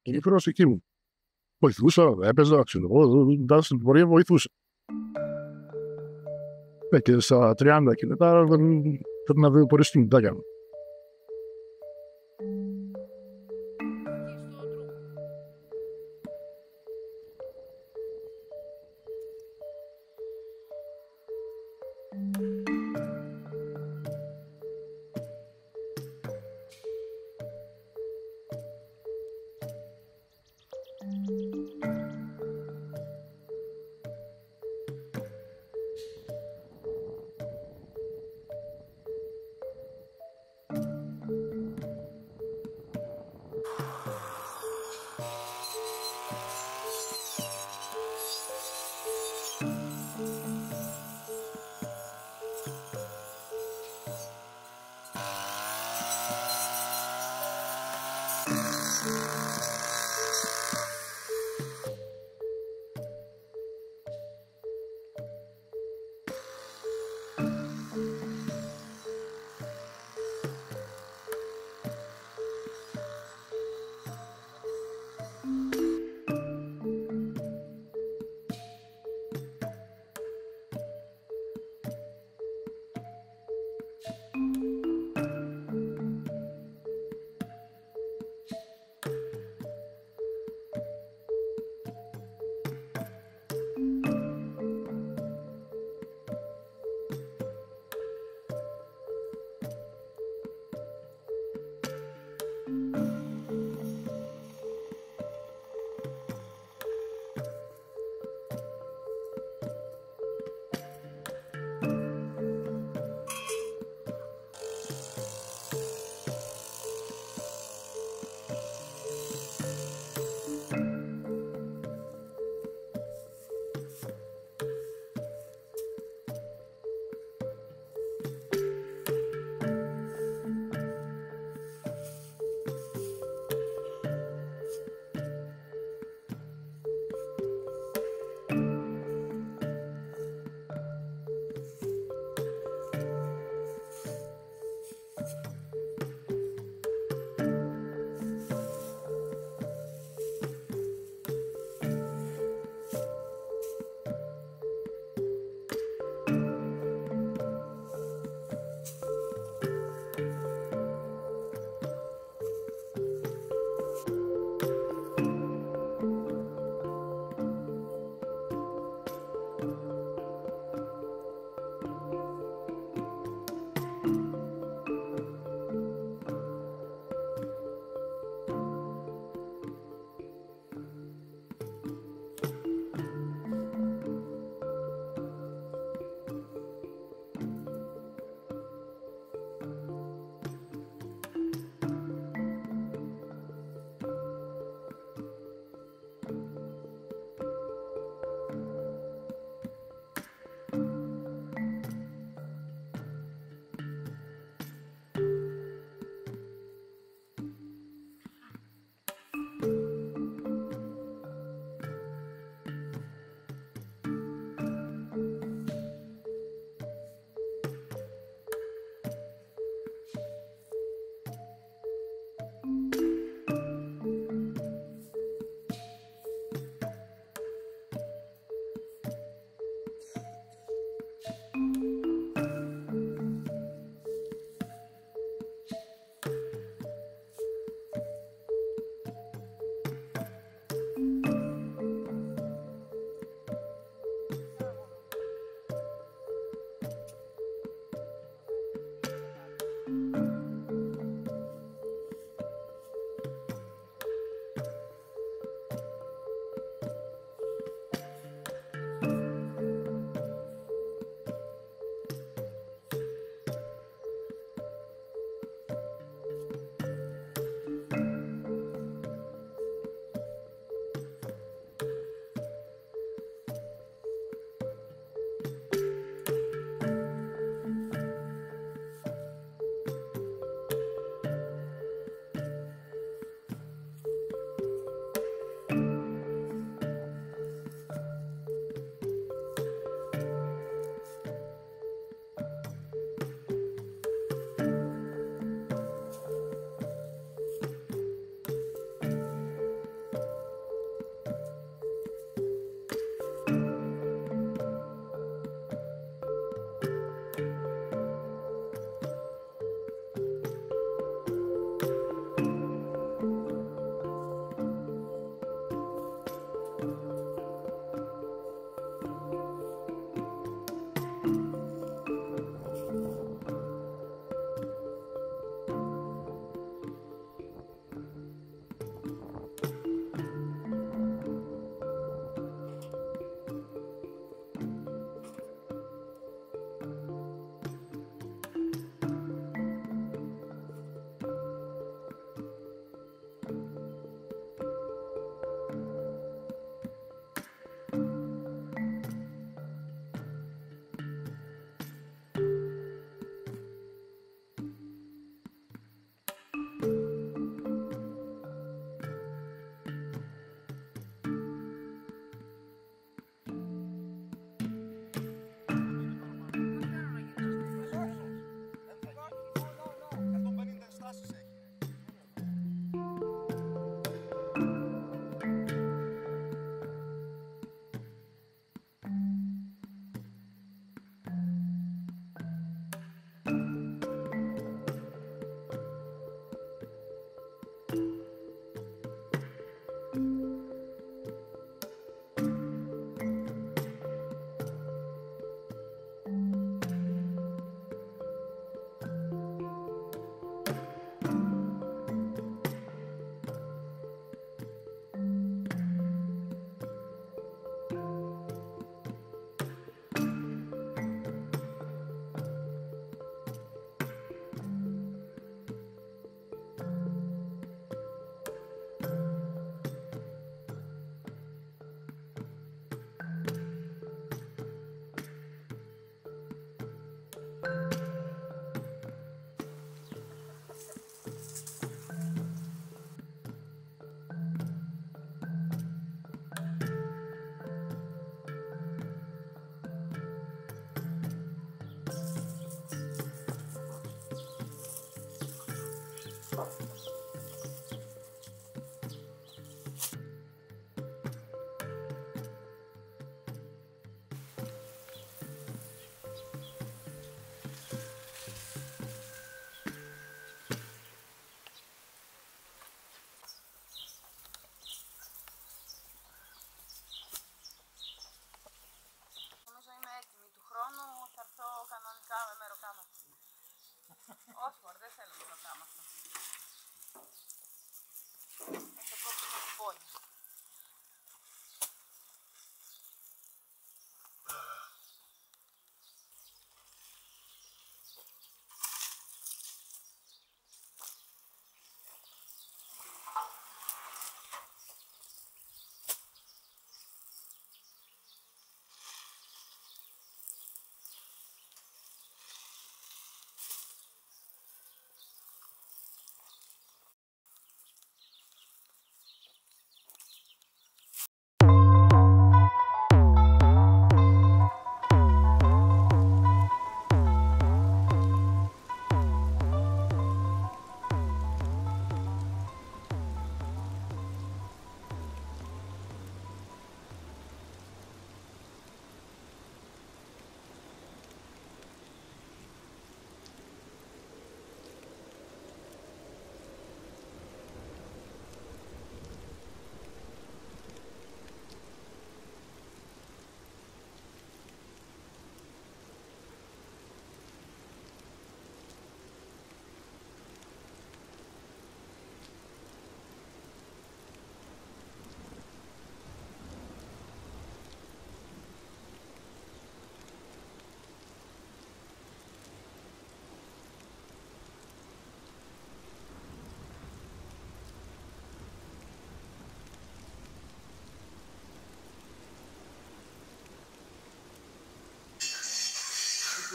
Κύκρος εκεί μου. Βοηθούσα, έπαιζα, ξέρω εγώ, στην πορεία βοηθούσα. Και στα 30 και μετά πρέπει να δω πορεία στην μητάκια μου.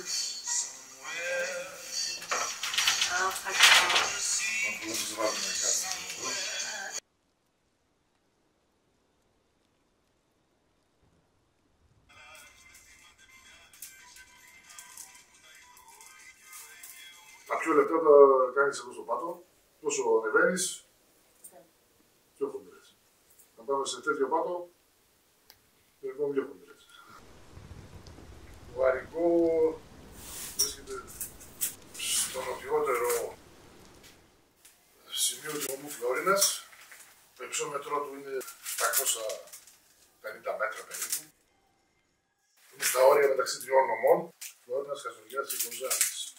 Τα πιο λεπτά τα κάνεις εδώ στο πάτο, όσο ανεβαίνεις, πιο χοντρές. Να πάμε σε τέτοιο πάτο, ακόμα πιο χοντρές. Το Αρικό βρίσκεται στο νοτιότερο σημείο του νομού Φλόρινας. Το υψόμετρό του είναι 750 μέτρα περίπου. Είναι στα όρια μεταξύ τριών νομών, Φλόρινας, Χαστοριάς και Κοζάνης.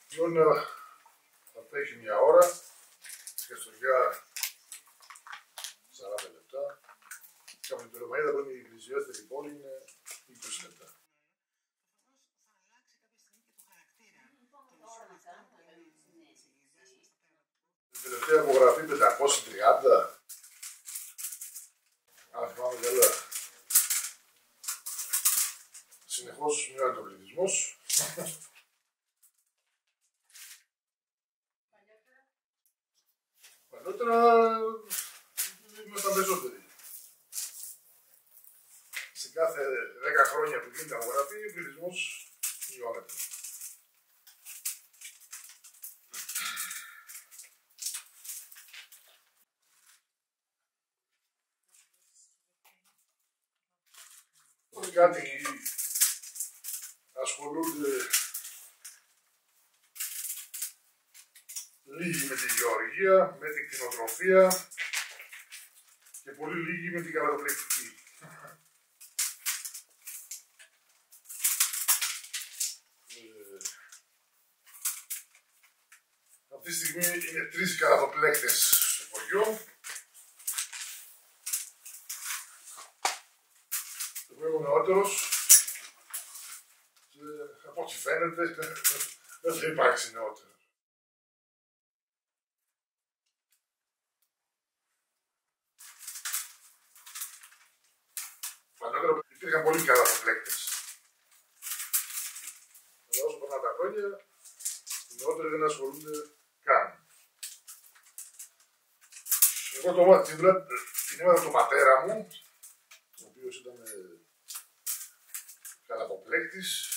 Η Φλόρινα θα τρέχει μια ώρα, στη Χαστοριά 40 λεπτά. Και από την Πτολεμαΐδα που είναι η πλησιέστερη πόλη είναι 20 λεπτά. Την τελευταία απογραφή 530, αν θυμάμαι καλά, συνεχώς μειώνεται ο πληθυσμός. Παλιότερα ήμασταν περισσότεροι. Σε κάθε 10 χρόνια που γίνεται απογραφή, ο πληθυσμός μειώνεται. Οι κάτοικοι ασχολούνται λίγοι με τη γεωργία, με την κτηνοτροφία και πολύ λίγοι με την καλατοπληκτική. Αυτή τη στιγμή είναι 3 καλατοπλέκτες στο χωριό. Εγώ είμαι ο νεότερος και από ό,τι φαίνεται δεν θα υπάρξει νεότερο. Παλιότερα υπήρχαν πολύ καλατοπλέκτες. Αλλά όσο περνάνε τα χρόνια, οι νεότεροι δεν ασχολούνται καν. Εγώ την έμαθα τον πατέρα μου, ο οποίος ήταν καλατοπλέκτης.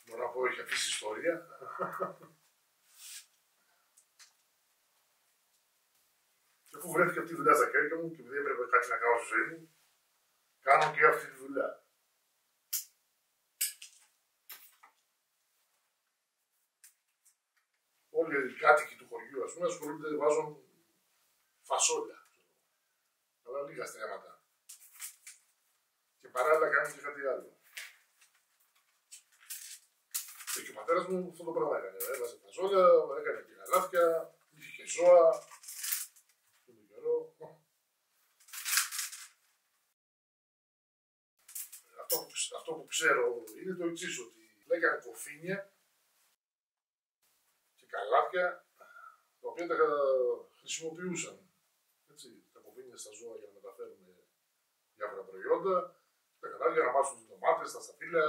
Μπορώ να πω έχει αφήσει ιστορία. Και αφού βρέθηκε αυτή η δουλειά στα χέρια μου και επειδή έπρεπε κάτι να κάνω στη ζωή μου, κάνω και αυτή τη δουλειά. Όλοι οι κάτοικοι του χωριού, ας πούμε, ασχολούνται, βάζουν φασόλια. Αλλά λίγα στρέμματα. Και παράλληλα κάνουν και κάτι άλλο. Και ο πατέρας μου αυτό το πράγμα έκανε. Έβαζε φασόλια, έκανε και καλάθια, είχε και ζώα. Τον καιρό. Αυτό που ξέρω είναι το εξής, ότι λέγανε κοφίνια και καλάθια, τα οποία τα χρησιμοποιούσαν. Έτσι, τα κοφίνια στα ζώα για να μεταφέρουν διάφορα προϊόντα, τα καλάθια να μάσουν τις ντομάτες, τα σταφύλια.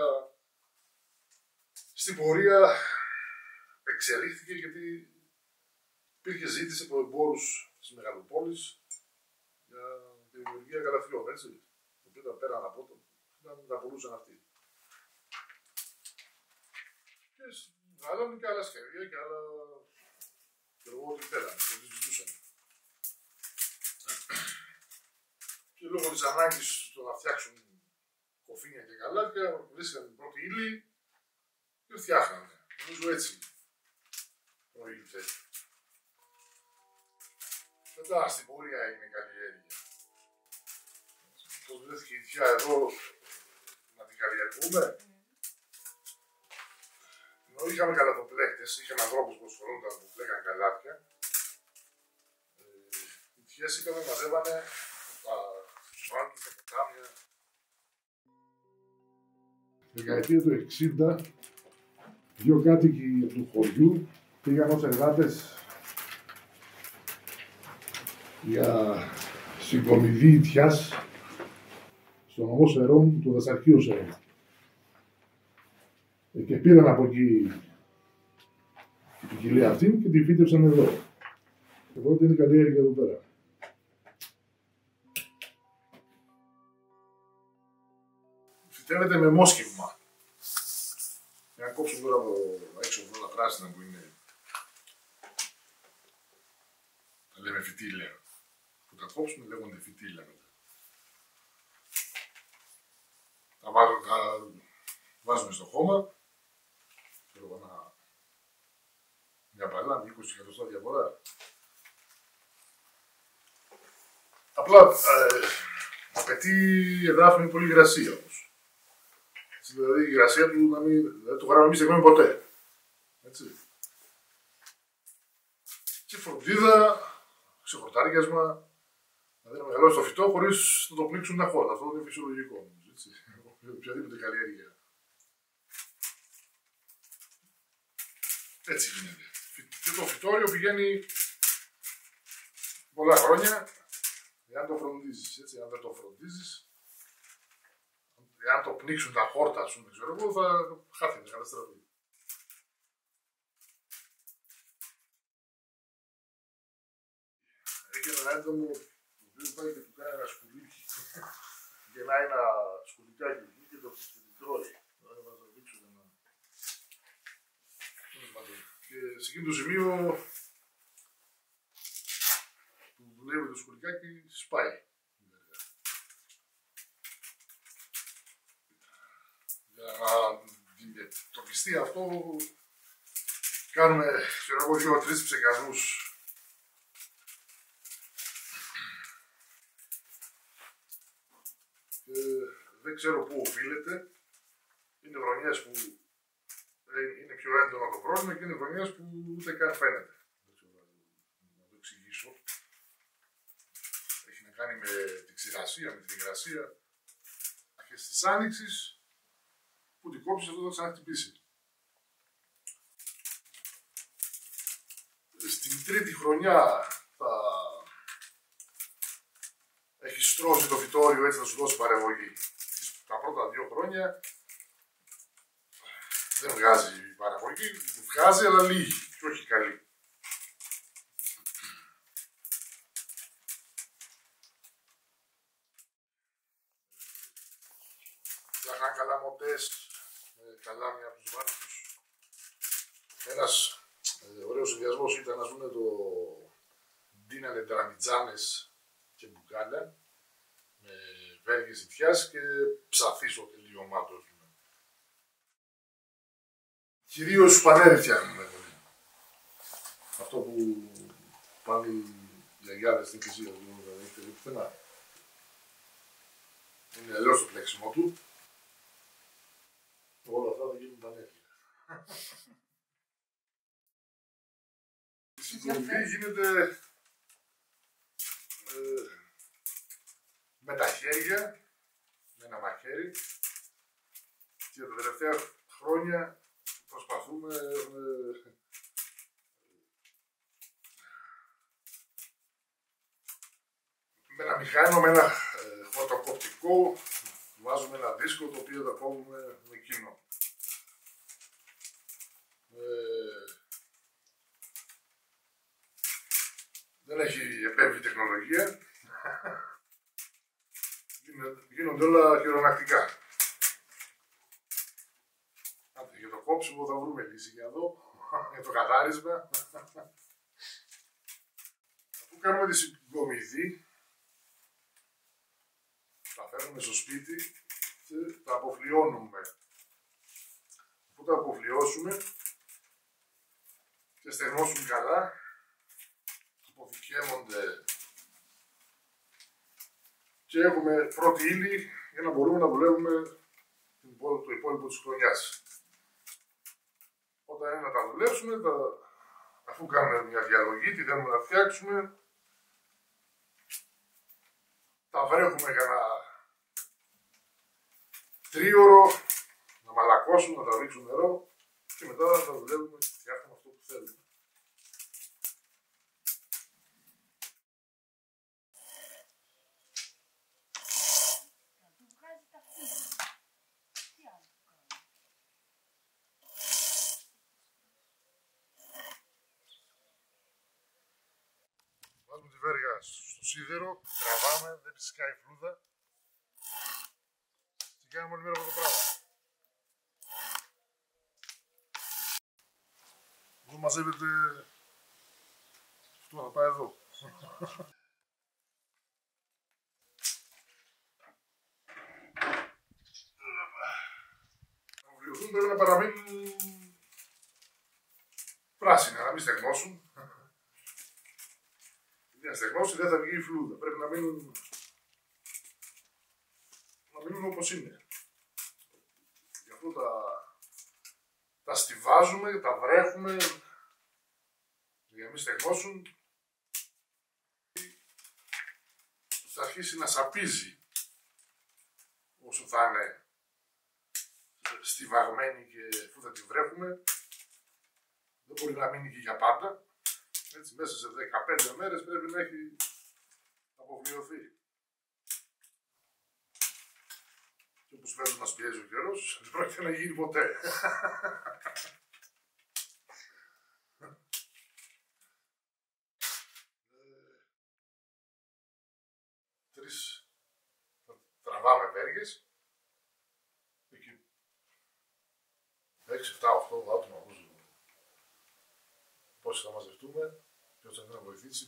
Στην πορεία εξελίχθηκε γιατί υπήρχε ζήτηση από εμπόρους της μεγαλοπόλης για τη δημιουργία καλαθιών, έτσι. Τα οποία τα πέραν από το, τα πουλούσαν αυτοί. Και βγάλανε και άλλα σχέδια και άλλα, ό,τι θέλανε, ό,τι ζητούσαν. Και λόγω της ανάγκης του να φτιάξουν κοφίνια και καλάθια, βρίσκαν την πρώτη ύλη και φτιάχνανε. Νομίζω έτσι προήλθε. Μετά στην πορεία έγινε καλλιέργεια. Πώς βρέθηκε η θιά εδώ να την καλλιεργούμε. Ενώ είχαμε καλαθοπλέκτες, είχαμε ανθρώπους που ασχολούνταν που πλέγαν καλάθια. Οι θιές είχαμε, μαζεύανε τα βάνκια, τα ποτάμια. Δεκαετία του 60, δύο κάτοικοι του χωριού πήγαν ως εργάτες για συγκομιδή ιτιάς στον νομό Σερών του δασαρχείου Σερών. Και πήραν από εκεί την ποικιλία αυτή και τη φύτευσαν εδώ. Οπότε είναι καλλιέργεια εδώ πέρα. Φυτεύεται με μόσχευμα. Για να κόψω τώρα από έξω από όλα τα πράσινα που είναι. Τα λέμε φυτίλια. Που τα κόψουμε λέγονται φυτίλια μετά. Τα βάζουμε στο χώμα. Θέλω μια παλά, 20 εκατοστά διαφορά. Απλά απαιτεί εδάφιο με πολύ υγρασία όμως. Δηλαδή η υγρασία του να μην το γράμμα μην στεγνώνει ποτέ. Έτσι. Και φροντίδα, ξεχορτάριασμα, δηλαδή να μεγαλώσει το φυτό χωρίς να το πνίξουν τα χόρτα. Αυτό είναι φυσιολογικό. Έτσι. Οποιαδήποτε καλλιέργεια. Έτσι γίνεται. Και το φυτόριο πηγαίνει πολλά χρόνια εάν το φροντίζεις. Έτσι, αν δεν το φροντίζεις, εάν το πνίξουν τα χόρτα σου, δεν ξέρω εγώ, θα χάθει, θα καταστραφεί. Έχει ένα έντομο το οποίο πάει και του κάνει ένα σκουλίκι. Γεννάει ένα σκουλικάκι εκεί και το τρώει. Θα το δείξω ένα. Και σε εκείνο το σημείο που δουλεύει το σκουλικάκι σπάει. Για να αντιμετωπιστεί αυτό κάνουμε, ξέρω εγώ, 2-3 ψεκανούς. Δεν ξέρω πού οφείλεται. Είναι χρονιές που είναι πιο έντονο το πρόβλημα και είναι χρονιές που ούτε καν φαίνεται. Δεν ξέρω να το εξηγήσω. Έχει να κάνει με την ξηρασία, με την υγρασία. Αρχές της άνοιξης που την κόψεις αυτό θα ξαναχτυπήσει. Στην τρίτη χρονιά θα έχει στρώσει το φυτόριο, έτσι θα σου δώσει παραγωγή. Τα πρώτα 2 χρόνια δεν βγάζει παραγωγή, βγάζει αλλά λίγη και όχι καλή. Φτιάχναν καλαμωτές, καλάμια από τους βάρκους. Ένας ωραίος συνδυασμός ήταν, ας πούμε, το ντύνανε τραμιτζάνες και μπουκάλια με βέργες ζητιάς και ψαθί στο τελείωμά του. Κυρίως πανέρι φτιάχνουμε. Αυτό που πάνε οι γιαγιάδες στην εκκλησία του, δεν έχετε δει πουθενά. Είναι αλλιώς το πλέξιμο του. Όλα αυτά θα γίνουν πανέρι. Η συγκομιδή γίνεται με τα χέρια, με ένα μαχαίρι και τα τελευταία χρόνια προσπαθούμε με ένα μηχάνημα, με ένα φωτοκοπτικό, βάζουμε ένα δίσκο το οποίο θα κόβουμε με εκείνο. Δεν έχει επέμβει τεχνολογία. Γίνονται όλα χειρονακτικά. Για το κόψιμο θα βρούμε λύση για εδώ, για το καθάρισμα. Αφού κάνουμε τη συγκομιδή, τα φέρνουμε στο σπίτι και τα αποφλιώνουμε. Αφού τα αποφλιώσουμε και στεγνώσουν καλά, αποθηκεύονται και έχουμε πρώτη ύλη για να μπορούμε να δουλεύουμε το υπόλοιπο της χρονιάς. Όταν είναι να τα δουλέψουμε, αφού κάνουμε μια διαλογή, τι θέλουμε να φτιάξουμε, τα βρέχουμε για ένα 3ωρο, να μαλακώσουν, να τα ρίξουν νερό και μετά θα δουλεύουμε και φτιάχνουμε αυτό που θέλουμε. τη βέργα στο σίδερο, τραβάμε, δεν τη σκάει φλούδα. Και κάνουμε όλη μέρα αυτό το πράγμα. Εδώ μαζεύεται, αυτό θα πάει εδώ. Να βουλιωθούν πρέπει να παραμείνουν πράσινα, να μην στεγνώσουν. Γιατί να στεγνώσει δεν θα βγει η φλούδα. Πρέπει να μείνουν όπως είναι. Γι' αυτό τα στιβάζουμε, τα βρέχουμε για να μην στεγνώσουν. Θα αρχίσει να σαπίζει όσο θα είναι στιβαγμένη και αφού θα τη βρέχουμε. Δεν μπορεί να μείνει και για πάντα. Έτσι, μέσα σε 15 μέρες πρέπει να έχει αποβλειωθεί. Και όπως φαίνεται μας πιέζει ο καιρός, δεν πρόκειται να γίνει ποτέ. Θα τραβάμε βέργες. Εκεί 6, 7, 8 άτομα πόσοι θα μαζευτούμε, ποιος θα έρθει να βοηθήσει,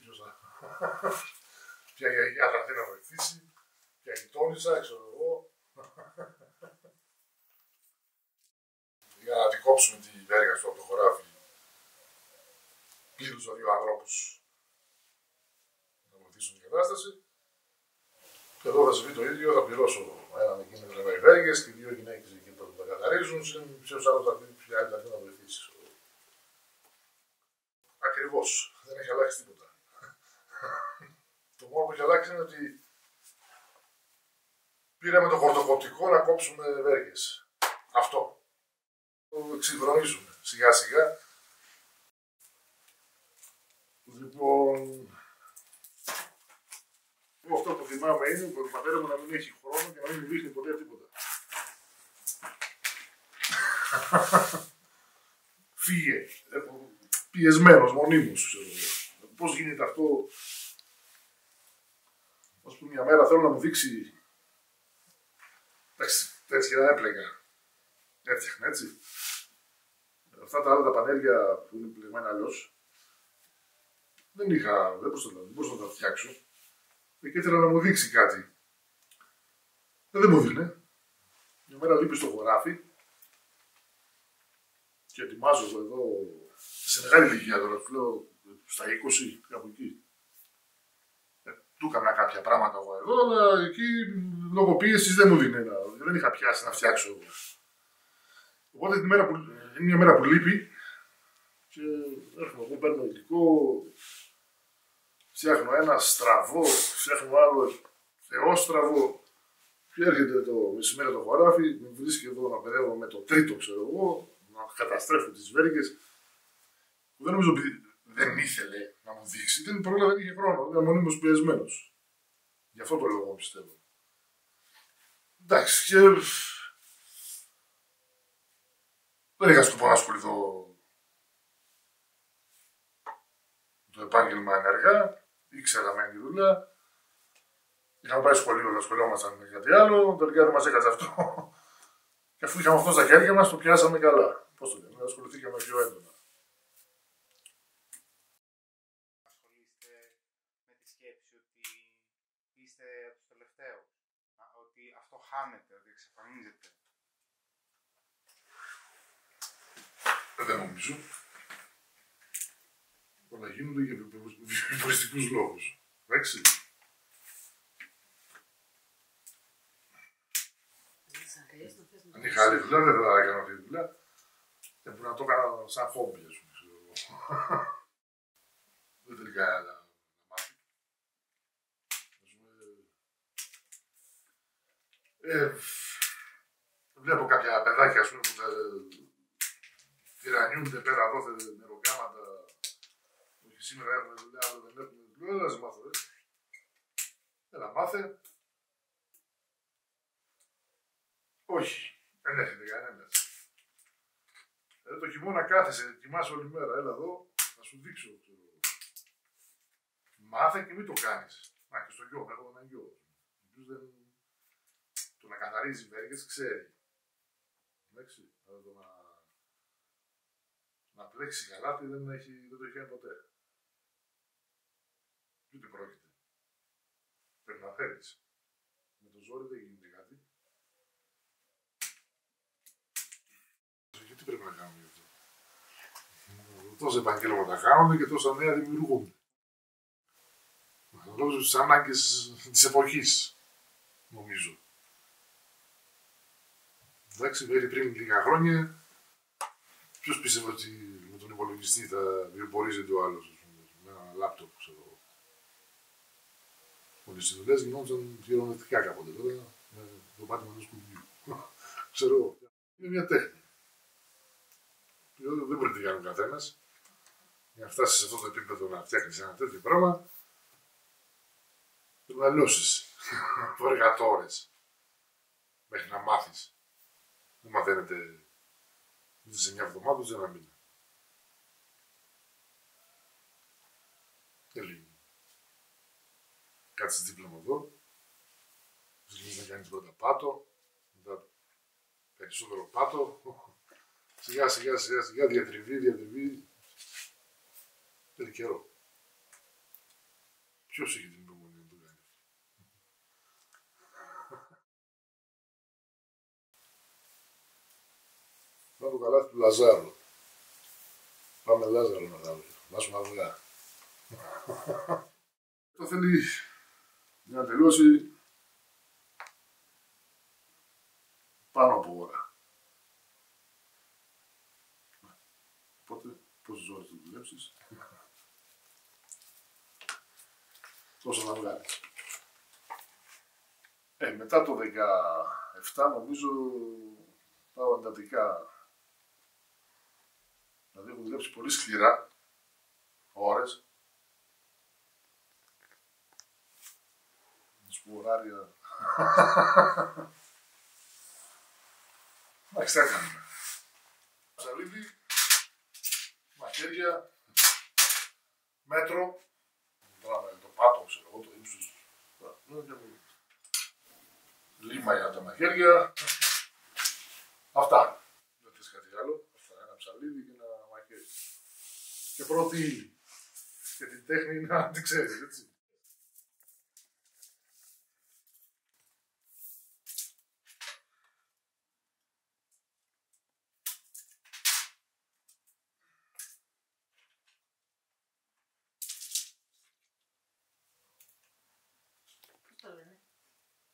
ποια γιαγιά θα έρθει να βοηθήσει, ποια γειτόνισσα, ξέρω εγώ. Για να αντικόψουμε τη βέργα στο από το χωράφι, πλήρουσα 2 ανθρώπους να βοηθήσουν την κατάσταση. Και εδώ θα συμβεί το ίδιο, θα πληρώσω έναν εκεί με τραβάει βέργες και 2 γυναίκες εκεί που τα καθαρίζουν, σε ποιος άλλος θα έρθει να βοηθήσει. Ακριβώς. Δεν έχει αλλάξει τίποτα. Το μόνο που έχει αλλάξει είναι ότι πήραμε το χορτοκοπτικό να κόψουμε βέργες. Αυτό. Το εξυγχρονίζουμε σιγά σιγά. Λοιπόν, αυτό που θυμάμαι είναι ότι ο πατέρα μου να μην έχει χρόνο και να μην μου δείχνει ποτέ τίποτα. Φύγε. Πιεσμένος, μονίμως. Πώς γίνεται αυτό. Ας πούμε μια μέρα θέλω να μου δείξει. Εντάξει, τέτοια δεν έπλεγα. Έφτιαχνα έτσι. Αυτά τα άλλα τα πανέλια που είναι πληγμένα αλλιώς. Δεν μπορούσα να τα φτιάξω. Και ήθελα να μου δείξει κάτι. Δεν μου δείχνε. Μια μέρα λείπει στο χωράφι. Και ετοιμάζω εδώ. Σε μεγάλη ηλικία τώρα, λέω στα 20, κάπου εκεί. Του έκανα κάποια πράγματα εγώ εδώ, αλλά εκεί λόγω πίεσης δεν μου δίνει δεν είχα πιάσει να φτιάξω εγώ. Οπότε είναι μια μέρα που λείπει και έρχομαι εγώ, παίρνω υλικό, φτιάχνω ένα στραβό, φτιάχνω άλλο θεόστραβο και έρχεται το μεσημέρι το χωράφι, με βρίσκει εδώ να παιδεύω με το τρίτο, ξέρω εγώ, να καταστρέφω τις βέργες. Δεν νομίζω ότι δεν ήθελε να μου δείξει, δεν πρόλαβε, δεν είχε χρόνο, ήταν μονίμως πιεσμένος. Γι' αυτό το λόγο πιστεύω. Εντάξει, και δεν είχα σκοπό να ασχοληθώ το επάγγελμα ενεργά, ήξερα μεν τη δουλειά. Είχαμε πάει σχολείο, αλλά ασχολιόμασταν με κάτι άλλο, τελικά δεν μας έκατσε αυτό. Και αφού είχαμε αυτό στα χέρια μας, το πιάσαμε καλά. Πώς το λέμε, ασχοληθήκαμε πιο έντονα. Είστε από τους τελευταίους, ότι αυτό χάνεται, ότι εξαφανίζεται. Δεν νομίζω. Όλα γίνονται για βιοποριστικούς λόγους. Εντάξει. Αν είχα άλλη δουλειά, δεν θα έκανα αυτή τη δουλειά. Και μπορεί να το έκανα σαν χόμπι, ας πούμε. Δεν τελικά να μάθει. Βλέπω κάποια παιδάκια, ας πούμε, που τα τυραννιούνται πέρα εδώ, νεροκάματα. Όχι σήμερα έχουμε δουλειά, άλλο δεν έχουμε δουλειά, έλα να μάθω, έλα μάθε. Όχι, δεν έρχεται κανένας. Το χειμώνα κάθεσαι, κοιμάσαι όλη μέρα, έλα εδώ, να σου δείξω. μάθε και μην το κάνεις. Να, και στο γιο, έχω έναν γιο. Το να καθαρίζει βέργες ξέρει. Εντάξει, αλλά το να πλέξει γαλάτι δεν το έχει κάνει ποτέ. Ούτε πρόκειται. Πρέπει να θέλεις. Με το ζόρι δεν γίνεται κάτι. Γιατί πρέπει να κάνουμε γι' αυτό. Τόσα επαγγέλματα κάνονται και τόσα νέα δημιουργούνται. Λόγω στις ανάγκες της εποχής, νομίζω. Εντάξει, μέχρι πριν λίγα χρόνια, ποιος πίστευε ότι με τον υπολογιστή θα βιοπορίζεται ο άλλος, με ένα λάπτοπ, ξέρω εγώ. Όλες οι δουλειές γινόντουσαν χειρονακτικά κάποτε τώρα, με το πάτημα ενός κουμπιού. Ξέρω εγώ. Είναι μια τέχνη. Δεν μπορεί να την κάνει ο καθένας. Για να φτάσεις σε αυτό το επίπεδο να φτιάχνεις ένα τέτοιο πράγμα, πρέπει να λιώσεις εργατόρες μέχρι να μάθεις. Δεν μαθαίνετε ούτε σε μια εβδομάδα ούτε σε ένα μήνα. Θέλει κάτσεις δίπλωμα εδώ, θέλει να κάνεις πρώτα πάτο, μετά περισσότερο πάτο, σιγά σιγά διατριβή. Θέλει καιρό. Ποιος έχει την υπομονή να το κάνει. Να το καλάθι του Λαζάρου. Πάμε Λάζαρο να κάνουμε. Βάζουμε αυγά. Το θέλει για να τελειώσει πάνω από ώρα. Οπότε πόσες ώρες θα δουλέψεις. Τόσο να βγάλει. Μετά το 17 νομίζω πάω εντατικά. Δηλαδή έχω δουλέψει πολύ σκληρά ώρες. Να σου πω ωράρια. Εντάξει, τι έκαναμε. Ψαλίδι, μαχαίρια, μέτρο. Τώρα το πάτο, ξέρω εγώ, το ύψος. Λίμα για τα μαχαίρια. Αυτά. Δεν θες κάτι άλλο. Αυτά. Ένα ψαλίδι και ένα μαχαίρι. Και πρώτη ύλη. Και την τέχνη να την ξέρεις, έτσι.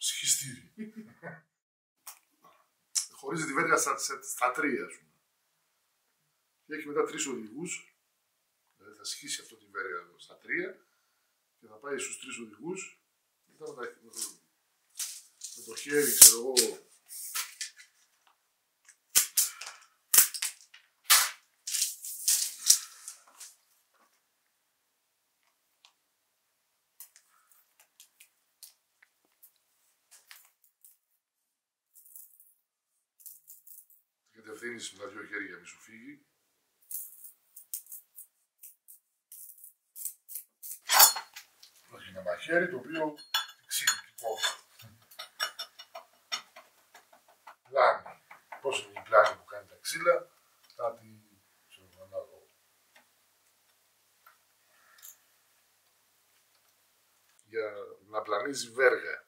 Σχιστήρι. Χωρίζει τη βέργα στα τρία, ας πούμε. Και έχει μετά 3 οδηγούς. Δηλαδή θα σχίσει αυτό τη βέργα στα τρία και θα πάει στους 3 οδηγούς. Μετά με το χέρι, ξέρω εγώ, κατευθύνεις με τα 2 χέρια μη σου φύγει. Έχει ένα μαχαίρι το οποίο εξηγητικό. Πλάνη. Πώς είναι η πλάνη που κάνει τα ξύλα, κάτι ανάλογο. Για να πλανίζει βέργα.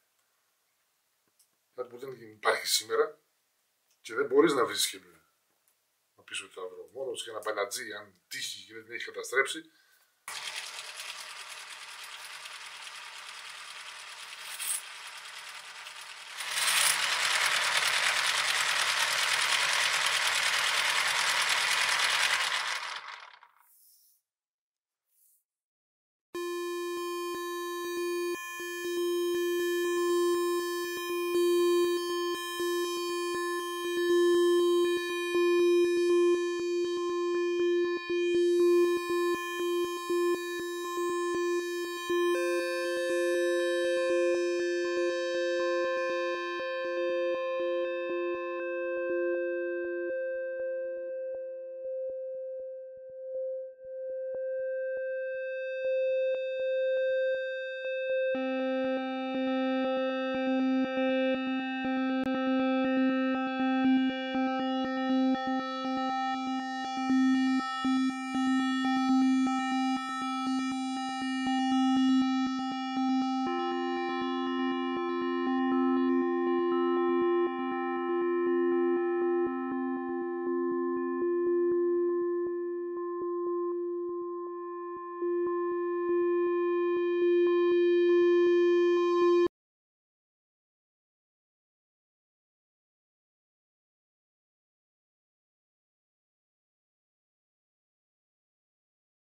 Κάτι που δεν υπάρχει σήμερα. Και δεν μπορείς να βρεις και να πεις ότι θα βρω. Μόνο και ένα μπαλατζί, αν τύχει και δεν την έχει καταστρέψει,